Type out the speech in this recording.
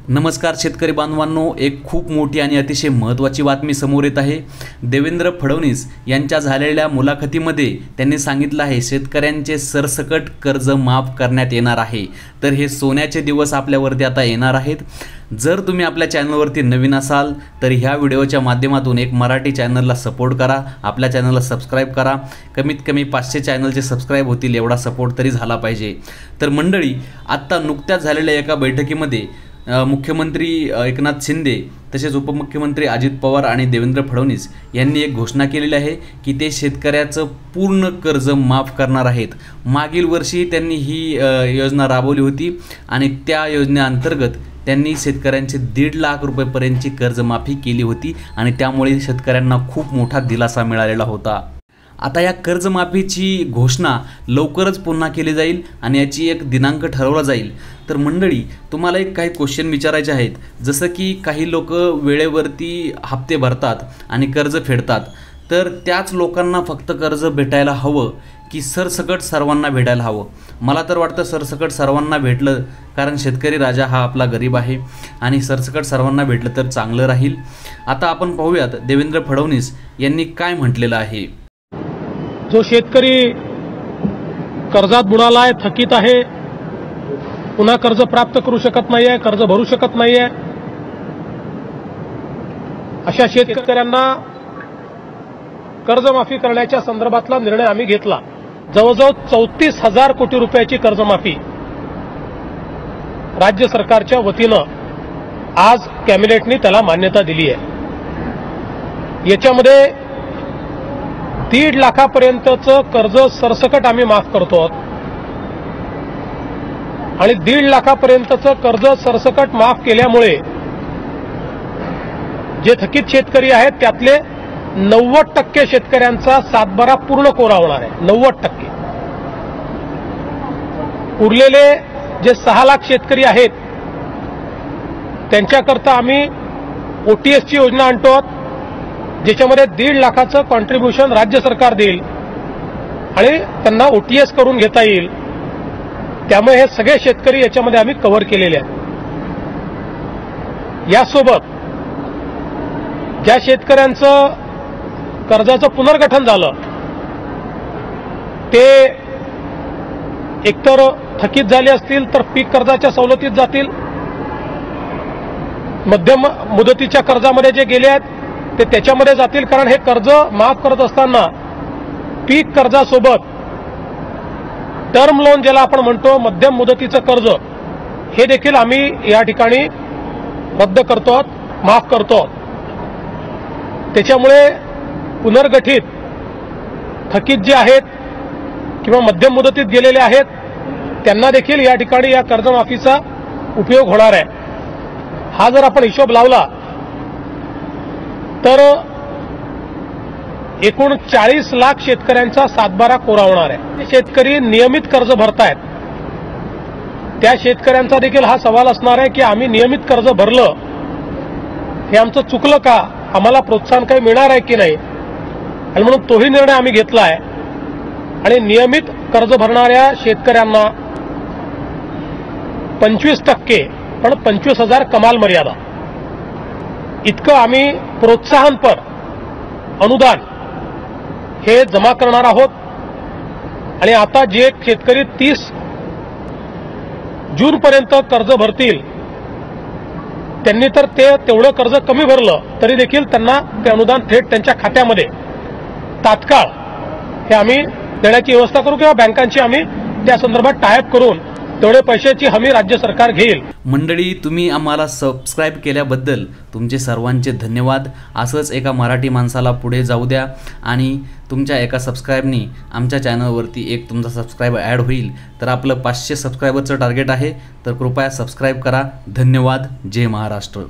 नमस्कार शेतकरी बांधवांनो, एक खूप मोठी आणि अतिशय महत्त्वाची बातमी समोर येत आहे। देवेंद्र फडणवीस यांच्या झालेल्या मुलाखतीमध्ये त्यांनी सांगितलं आहे शेतकऱ्यांचे सरसकट कर्ज माफ करण्यात येणार आहे। तर हे सोन्याचे दिवस आपल्यावरती आता येणार आहेत। जर तुम्ही आपल्या चॅनलवरती नवीन असाल तर ह्या व्हिडिओच्या माध्यमातून एक मराठी चॅनलला सपोर्ट करा, आपल्या चॅनलला सबस्क्राइब करा। कमीत कमी 500 चॅनलचे सबस्क्राइब होतील एवढा सपोर्ट तरी झाला पाहिजे। तर मंडळी, आता नुकत्याच झालेल्या एका बैठकीमध्ये मुख्यमंत्री एकनाथ शिंदे तसेच उपमुख्यमंत्री अजित पवार आणि देवेंद्र फडणवीस यांनी एक घोषणा केलेली आहे की ते शेतकऱ्याचं पूर्ण कर्ज माफ करणार आहेत। मागील वर्षी त्यांनी ही योजना राबवली होती आणि त्या योजनेअंतर्गत त्यांनी शेतकऱ्यांचे 1.5 लाख रुपयांपर्यंतची कर्जमाफी केली होती आणि त्यामुळे शेतकऱ्यांना खूप मोठा दिलासा मिळालेला होता। आता या कर्जमाफीची घोषणा लवकरच पुन्हा केली जाईल आणि याची एक दिनांक ठरवला जाईल। तर मंडळी, तुम्हाला एक काही क्वेश्चन विचारायचे आहेत, जसं की काही लोक वेळेवरती हप्ते भरतात आणि कर्ज फेडतात, तर त्याच लोकांना फक्त कर्ज भेटायला हवं की सरसकट सर्वांना भेटायला हवं? मला तर वाटतं सरसकट सर्वांना भेटलं, कारण शेतकरी राजा हा आपला गरीब आहे आणि सरसकट सर्वांना भेटलं तर चांगलं राहील। आता आपण पाहूयात देवेंद्र फडणवीस यांनी काय म्हटलेलं आहे। जो शेतकरी कर्जात बुडाला आहे, थकीत आहे, पुन्हा कर्ज प्राप्त करू शकत नाहीये, कर्ज भरू शकत नाहीये, अशा शेतकऱ्यांना कर्जमाफी करण्याच्या संदर्भातला निर्णय आम्ही घेतला। जवळजवळ 34,000 कोटी रुपयाची कर्जमाफी राज्य सरकारच्या वतीनं आज कॅबिनेटने त्याला मान्यता दिली आहे। याच्यामध्ये 1.5 लाखापर्यंतचं कर्ज सरसकट आम्ही माफ करतो आणि 1.5 लाखापर्यंतचं कर्ज सरसकट माफ केल्यामुळे जे थकीत शेतकरी आहेत त्यातले 90% शेतकऱ्यांचा सातबारा पूर्ण कोरा होणार आहे। 90%। उरलेले जे 6 लाख शेतकरी आहेत त्यांच्याकरता आम्ही ओटीएसची योजना आणतो, ज्याच्यामध्ये 1.5 लाखाचं कॉन्ट्रीब्युशन राज्य सरकार देईल आणि त्यांना ओटीएस करून घेता येईल। त्यामुळे हे सगळे शेतकरी याच्यामध्ये आम्ही कव्हर केलेले आहेत। यासोबत ज्या शेतकऱ्यांचं कर्जाचं पुनर्गठन झालं ते एकतर थकीत झाले असतील तर पीक कर्जाच्या सवलतीत जातील, मध्यम मुदतीच्या कर्जामध्ये जे गेले आहेत ते त्याच्यामध्ये जातील, कारण हे कर्ज माफ करत असताना पीक कर्जासोबत टर्म लोन ज्याला आपण म्हणतो मध्यम मुदतीचं कर्ज, हे देखील आम्ही या ठिकाणी रद्द करतो, माफ करतो। त्याच्यामुळे पुनर्गठित थकीत जे आहेत किंवा मध्यम मुदतीत गेलेले आहेत त्यांना देखील या ठिकाणी या कर्जमाफीचा उपयोग होणार आहे। हा जर आपण हिशोब लावला तर एकूण 40 लाख शेतकऱ्यांचा सातबारा कोरा होणार आहे। शेतकरी नियमित कर्ज भरतायत त्या शेतकऱ्यांचा देखील हा सवाल असणार आहे की आम्ही नियमित कर्ज भरलं, हे आमचं चुकलं का, आम्हाला प्रोत्साहन काही मिळणार आहे की नाही, आणि म्हणून तोही निर्णय आम्ही घेतला आहे। आणि नियमित कर्ज भरणाऱ्या शेतकऱ्यांना 25% पण 25,000 कमाल मर्यादा इतकं आम्ही प्रोत्साहनपर अनुदान हे जमा करणार आहोत। आणि आता जे शेतकरी 30 जूनपर्यंत कर्ज भरतील त्यांनी तर तेवढं कर्ज कमी भरलं तरी देखील त्यांना ते अनुदान थेट त्यांच्या खात्यामध्ये तात्काळ हे आम्ही देण्याची व्यवस्था करू किंवा बँकांची आम्ही त्या संदर्भात टायअप करून तेवढे पैशाची हमी राज्य सरकार घेईल। मंडळी, तुम्ही आम्हाला सबस्क्राइब केल्याबद्दल तुमचे सर्वांचे धन्यवाद। असंच एका मराठी माणसाला पुढे जाऊ द्या आणि तुमच्या एका सबस्क्राइबनी आमच्या चॅनलवरती एक तुमचा सबस्क्राइब ॲड होईल। तर आपलं 500 सबस्क्रायबरचं टार्गेट आहे, तर कृपया सबस्क्राइब करा। धन्यवाद। जय महाराष्ट्र।